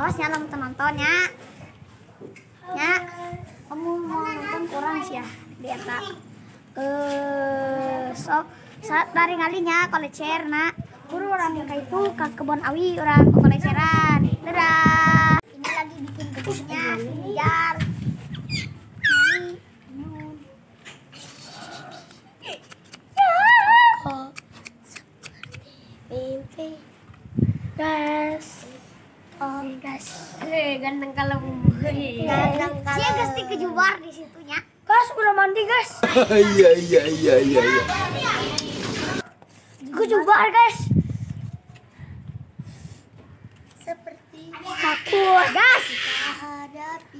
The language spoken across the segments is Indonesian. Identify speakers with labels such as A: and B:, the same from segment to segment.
A: Awas ya nonton-nontonnya. Ya, kamu mau nonton kurang sih ya di eta. Sok dari ngalinya kolecer nak. Buru orang kayak itu ke kebun awi orang ke koleceran. Dadah. Ini lagi bikin gedungnya, biar mimpi gas. Oh gas.
B: Ganteng kalau
A: Ganteng kalau. Dia pasti kejubar di situnya.
B: gas udah mandi gas.
C: Iya.
B: Kejubar gas.
A: Seperti
B: Takut gas.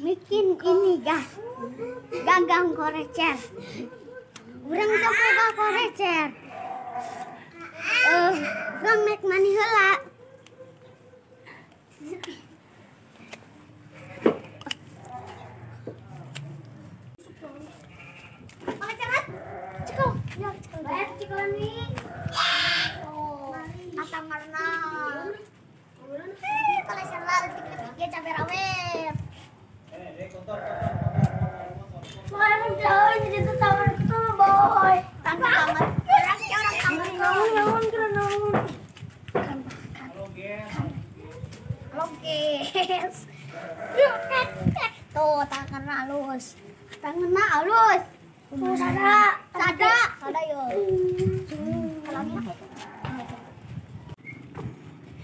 A: bikin ini gas. Gagang korecer. Urang teu boga korecer. Gang naik mani heula. Koleceran? Cikal. Ya, cikal. Bayar cikal nih. Oh, kata marna. Koleceran dikit-dikit cabai rawit.
B: Mana jauh jadi tetangga itu boy.
A: Tangan. Orang tangan.
B: Naon kira naon.
A: Halo guys. Tuh tangan halus. Tangan halus. Sada yo.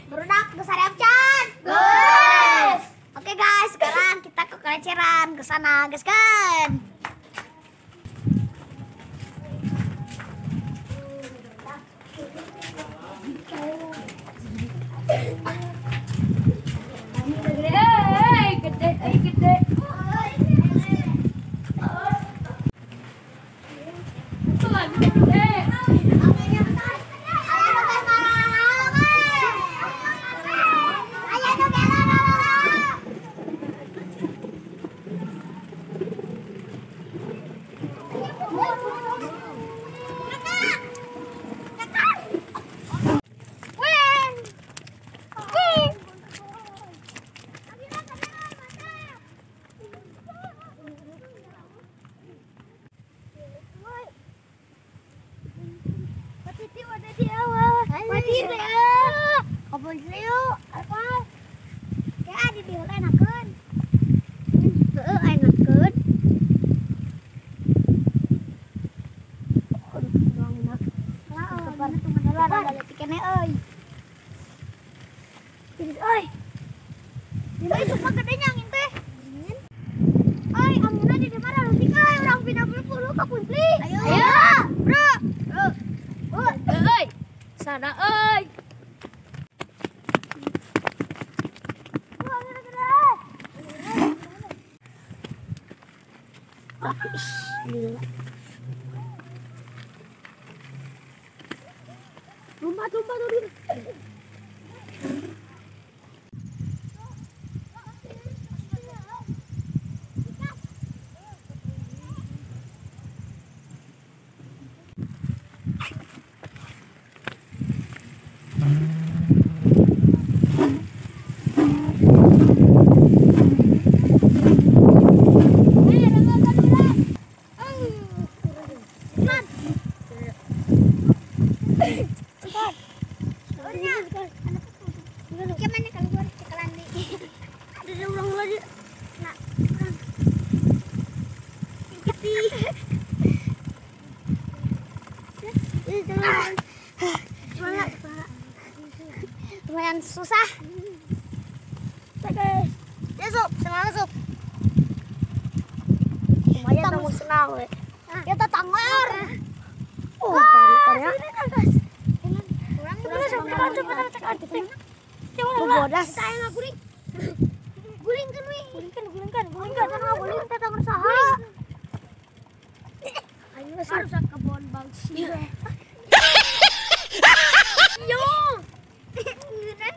A: Berudak besar Abcan. Guys. Oke guys, sekarang kita ke koleceran ke sana, guys kan.
B: Gede. Itu lagi gede. Sana euy. Lompat tuh.
A: Lumayan susah. Ya sup, senang sup.
B: Lumayan kamu senang we.
A: Ya tetangor.
B: Oh, ya.
A: Bodas. Saya nggak guling. Gulingkan we. Gulingkan karena guling tetangor saha.
B: Ayo harus kebon bang sih. Yo.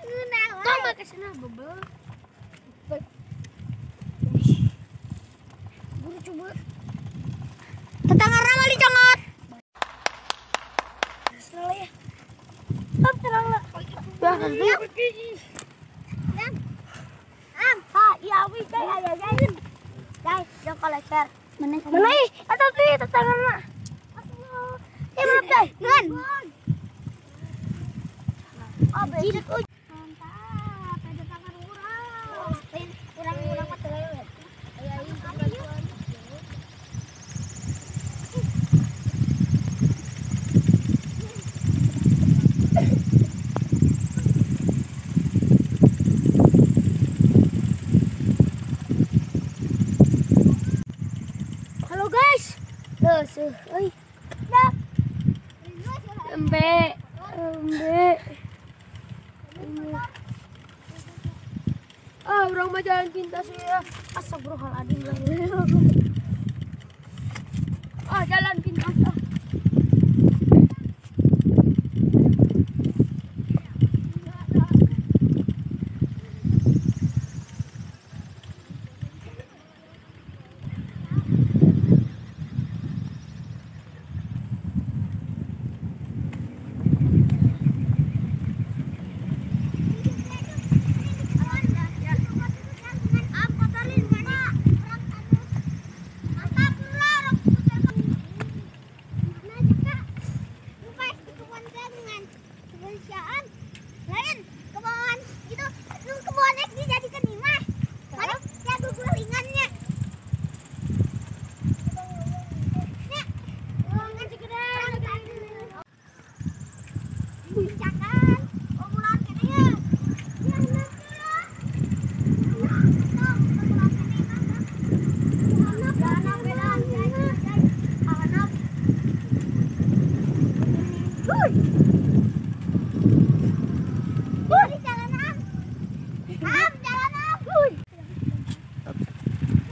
A: Ngena.
B: Toma ke sana bebel.
A: Buru coba. Tetangor nama dicongot.
B: Salah ya. Stop terang lah.
A: Ya,
B: awi guys, ayo guys. Guys, jangan kalau share.
A: Mana?
B: Atau tuh tetangga. Maaf guys.
A: Ngan.
B: Oh, becek.
A: Mantap. Ada tangan urang. Urang mah teu lewet.
B: Halo guys. Leuh, euy. Dah. Embe. Orang mah jalan pintas ya. Astagfirullahaladzim. Jalan pintas.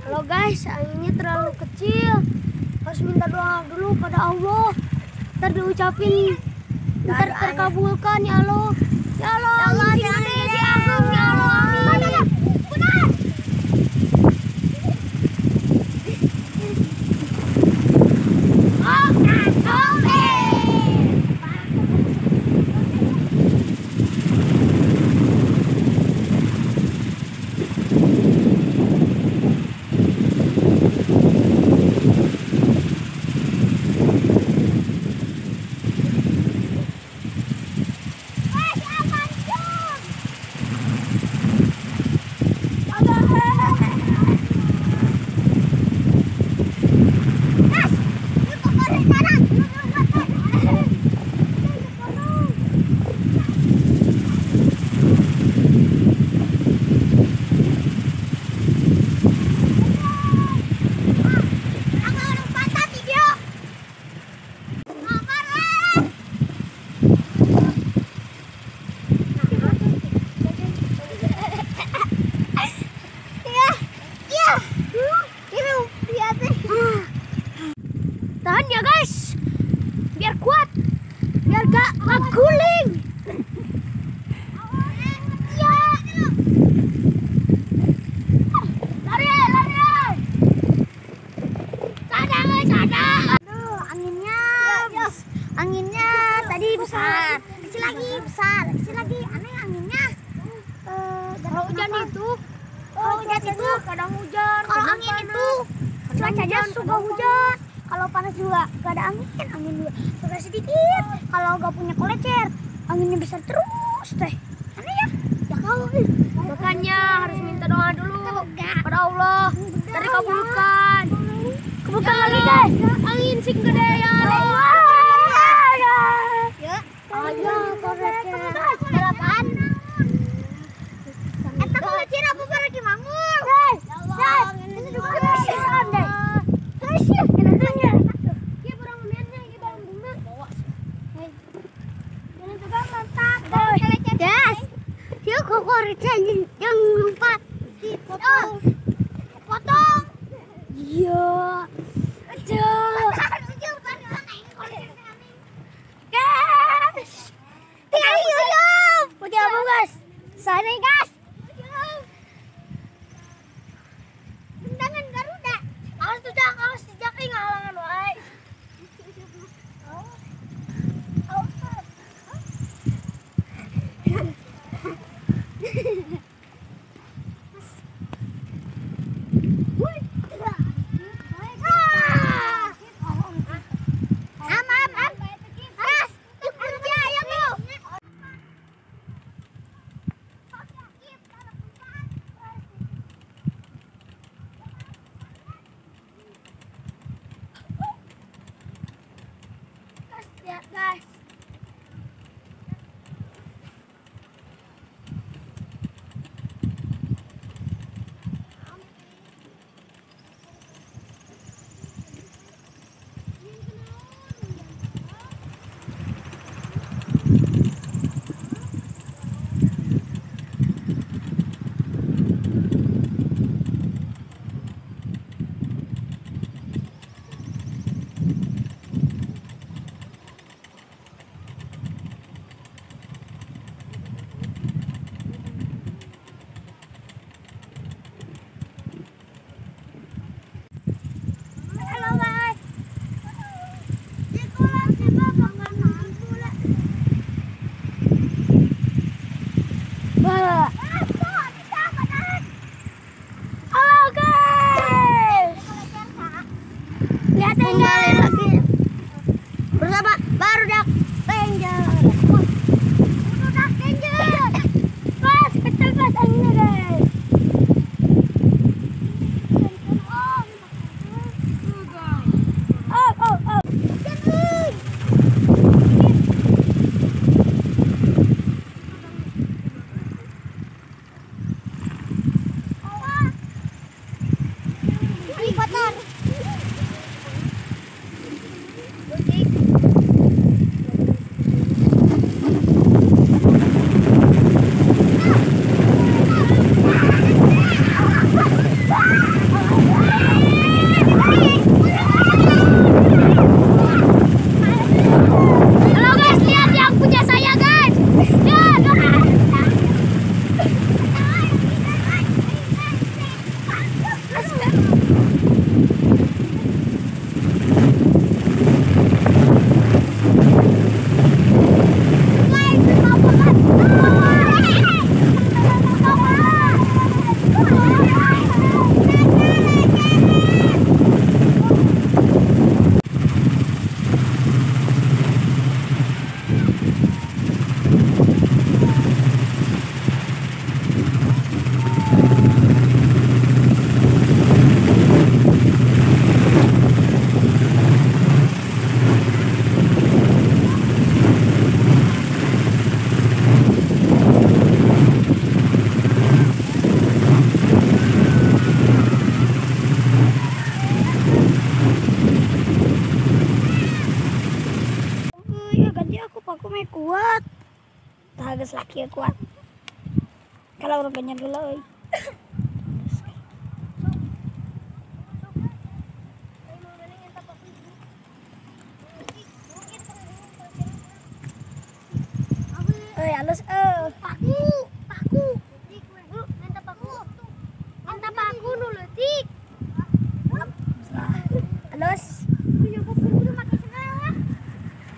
B: Halo guys, anginnya terlalu kecil. Harus minta doa dulu pada Allah. Ntar diucapin, ntar terkabulkan ya Allah. Ya Allah, ya Allah, ya Allah, amin. Tahan ya guys, biar kuat, biar gak guling. Ya. Lari. Sadar.
A: Aduh, anginnya tadi besar, kecil lagi besar, kecil lagi. Aneh anginnya.
B: Kalau hujan itu, kadang hujan,
A: Kalau
B: kadang
A: angin
B: panas.
A: itu cuacanya suka hujan. Kalau panas juga gak ada angin juga suka sedikit. Kalau gak punya kolecer, anginnya bisa terus teh. Aneh ya? Ya kau.
B: Makanya harus minta doa dulu pada Allah. Dari kabulkan. Kabulkan lagi guys. Angin sing gede ya Allah.
A: Ya.
B: Ayo kolecer.
A: Apaan? Eta kolecer apa lagi mangul? Ini juga kepikiran deh. Yes, yuk kolecer yang lupa dipotong. Potong.
B: Iya.
A: Guys, tinggal yuk.
B: Pakai apa guys?
A: Sorry guys. Tendangan Garuda.
B: Awas dijak ngalangan wae.
A: Tahagas laki kuat. Kalau orang banyak dulu euy. Euy halus
B: Paku. Minta paku. Minta paku nu leutik.
A: halus.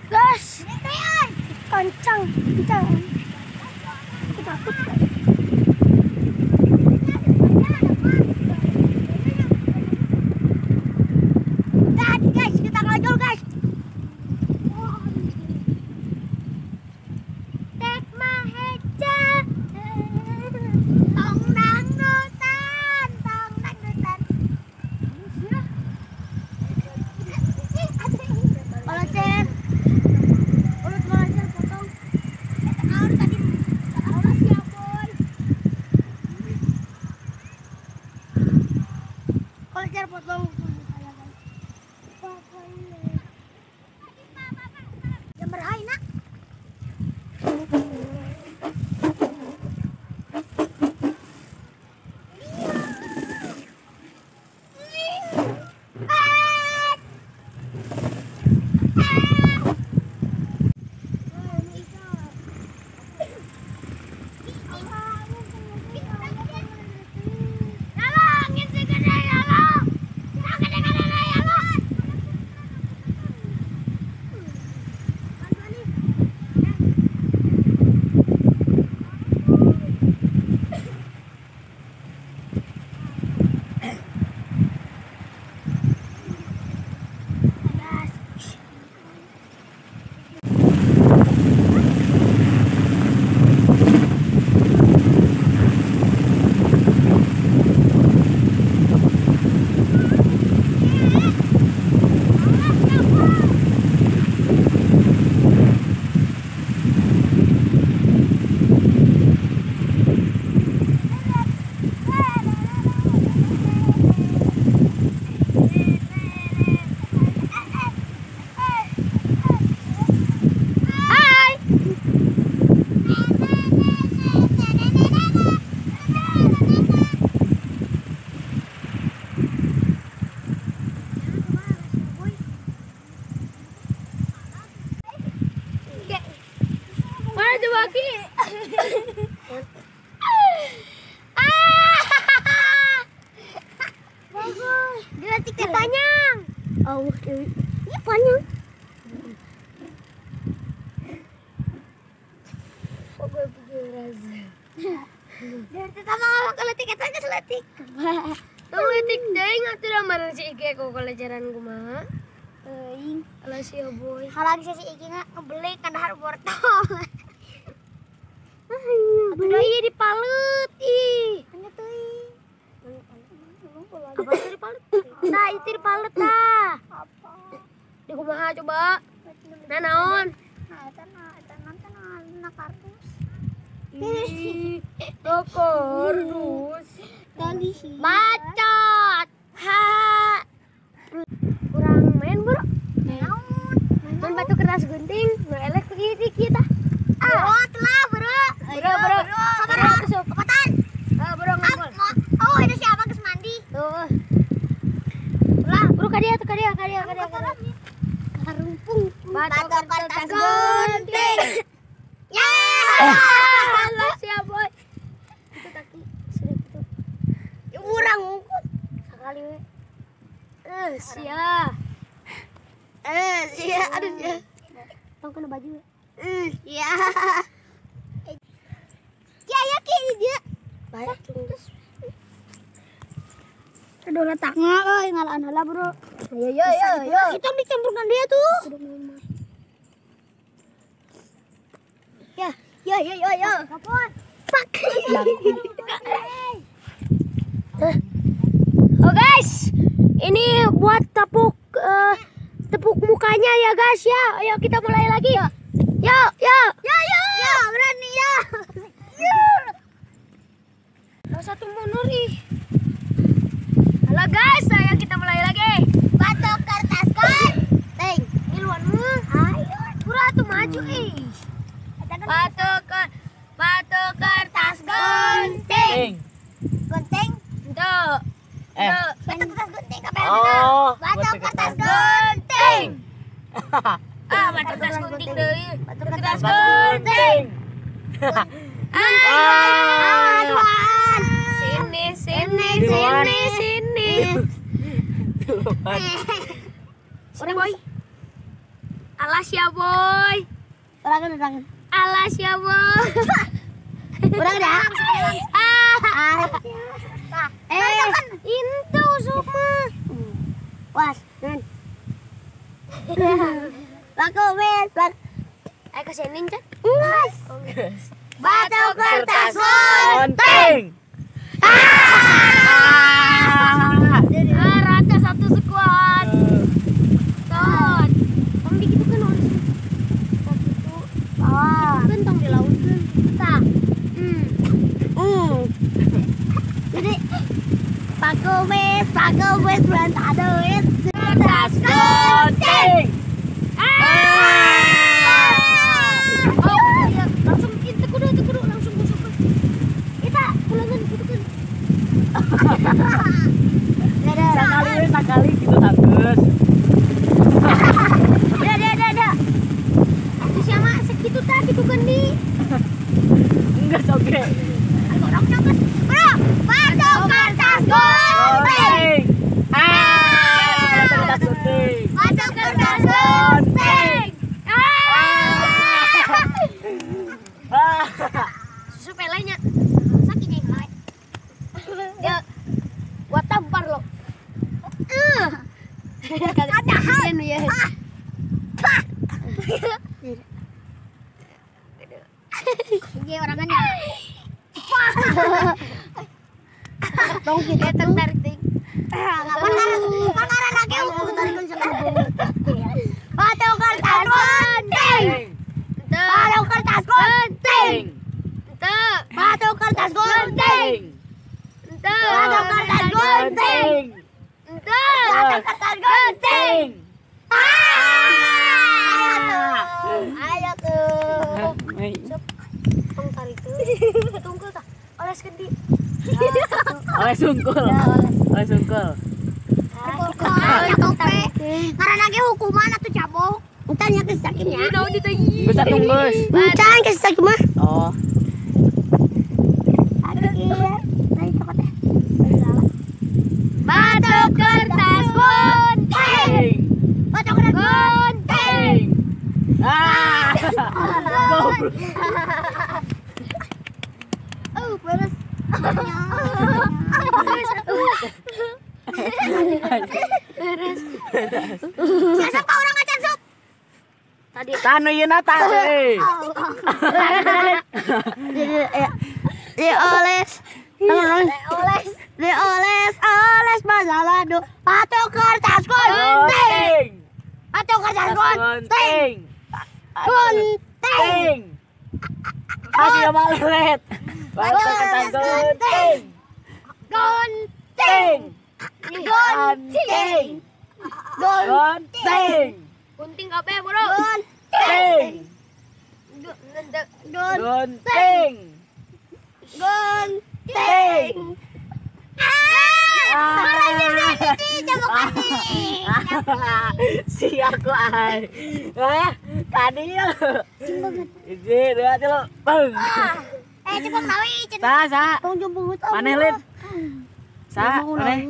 B: Gas.
A: Kencang. Aku takut. Guys, kita ngajol guys.
B: Tek maheja.
A: Tong nang nutan. Kalau Cer, urut belajar potong. Tahun tadi, tahun siap boy. Kalau Cer potong saya guys. Yang berhai nak.
B: Mana coba Ki?
A: Bagus.
B: Dia panjang.
A: Oh, ini panjang.
B: Pokoknya pikir rasa.
A: Dari pertama kalau tiket aja seletik.
B: Tong letik deui ngaturan marang si Ike kok kaleceran kumaha.
A: Teuing.
B: Alah si boy.
A: Halagi si Iki ngebeli kandahar wortel.
B: Atuh ieu dipalet ih.
A: Hanya teuing.
B: Apa teh dipalet? Tah itu dipalet tah.
A: Apa?
B: Di kumaha coba? Nah naon?
A: Nah, itu nonton kardus.
B: Ih, kardus.
A: Tadi sih.
B: Bacot. Ha. Kurang main, Bro.
A: Naon?
B: Main batu kertas gunting, nu elek dikit kita.
A: Oh, telah, bro.
B: Bro.
A: Sabar,
B: Tusuk.
A: kepatan.
B: Bro ngapal.
A: Oh, itu siapa kes mandi?
B: Tuh. Lah, bro kadia.
A: Karumpung.
B: Batu kertas
A: gunting. Ya.
B: Lah siap, boy. Itu kaki sudah gitu.
A: Urang ngukut.
B: Sekali we. Sia.
A: Aduh, ya.
B: Tong kena baju we.
A: Ya. Ya, Ki dia.
B: Baik, tunggu.
A: Aduh, letaknya ngalaan heula, bro.
B: Yo.
A: Kita dicampurkan dia tuh. Ya. Kapon. Pak.
B: Oh guys, ini buat tepuk mukanya ya guys ya. Ayo kita mulai lagi. Yo.
A: Ya, berani ya.
B: Satu mundur ih. Halo guys, ayo kita mulai lagi.
A: Batu kertas gunting.
B: Miluanmu.
A: Ayo.
B: Pura tuh maju ih. Batu kertas
D: gunting.
A: Gunting.
B: Ente.
A: Batu kertas gunting apa?
D: Oh,
A: Batu kertas gunting.
B: Batu kertas gunting deui.
A: Batu kertas
D: Batu
A: gunting. Tuan.
B: Sini. Sini boy. Alas ya boy.
A: Ulangan.
B: Alas ya boy.
A: Ulang dah.
B: Itu semua.
A: Was. Laku wes.
B: Ke sini Chan.
A: Batu kertas
D: Gunting.
B: Rata satu sekuat. Ton. Tong gitu kan oleh itu. Kan tong di laut kan. Tah.
A: Jadi paku wes berantada wes. Kertas
D: Gunting.
B: Langsung kita kudu langsung busuk. Kita ulangan gitu kan.
D: Sekali gitu bagus.
A: Dah.
B: Itu siapa segitu tah gitu kan di.
D: Enggak oke.
A: Orang nyangkut. Bro, batu kertas gunting.
D: Kertas gunting.
A: Batu kertas gunting.
B: Susu pelenya. Sakit nih kali. Dia gua tampar lo.
A: Ada hal
B: ya.
A: Dia orangnya.
B: Tong kita tarik ting.
A: Pangaran lagi batu kertas gunting. Batu kertas gunting. Batu kertas gunting. Batu kertas gunting. Batu kertas gunting. Ayo tuh.
B: Tong tarik tuh. Tunggu tah. Oles gede.
D: Oleh sungkul.
A: Karena lagi hukuman atau cabok. Entar nya kesakitnya.
B: Daun ditagi.
D: Bisa tunggus.
A: Entar kesakit mah.
D: Oh.
A: Aduh iya. Tadi cokotnya. Batu kertas gunting. Batu kertas gunting. Beres. Siapa orang acan sup?
B: Tadi
D: Tanu ieu na tanu.
A: Dioles masalah do. Batu kertas gunting. Batu kertas gunting. Gunting.
D: Kasih malet. Batu kertas gunting.
A: Gunting. Gunting.
D: Gunting.
B: gunting apa ya, Bro?
D: Gunting. Gunting.
A: Gunting.
D: Si aku ay. Tadi ya. Ini dua dulu. Bang.
A: Cepet nawi,
D: Sa. Maneh lin. Sa, maneh.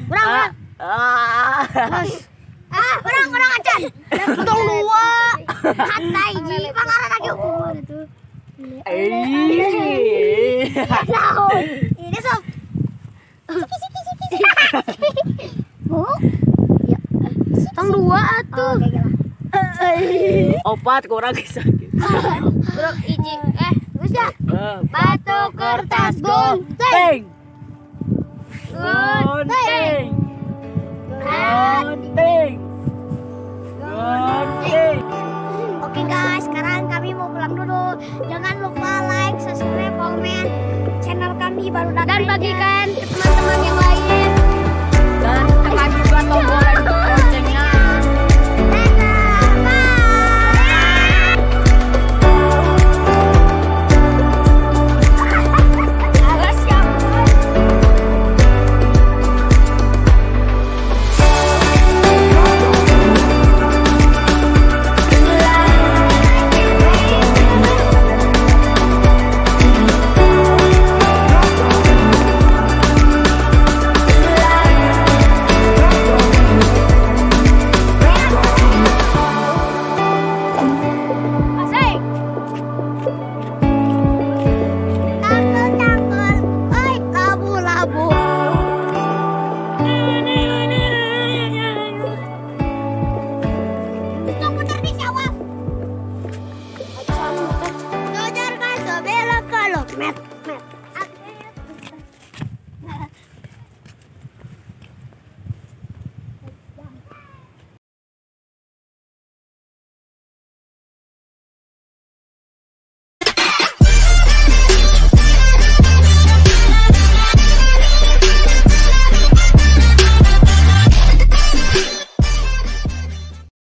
A: Urang. Orang acan. Tong dua. Hatai ji, pangaran lagi hukuman itu. Ini sob. Bu.
B: Tong dua atuh.
D: Opat kurang sakit.
B: Bro, iji.
A: Geus ya.
D: Batu kertas gunting. Gunting. Gunting. Gunting.
A: Oke guys, sekarang kami mau pulang dulu. Jangan lupa like, subscribe, komen channel kami baru
B: Dan bagikan ke teman-teman yang lain.
D: Dan tekan juga tombol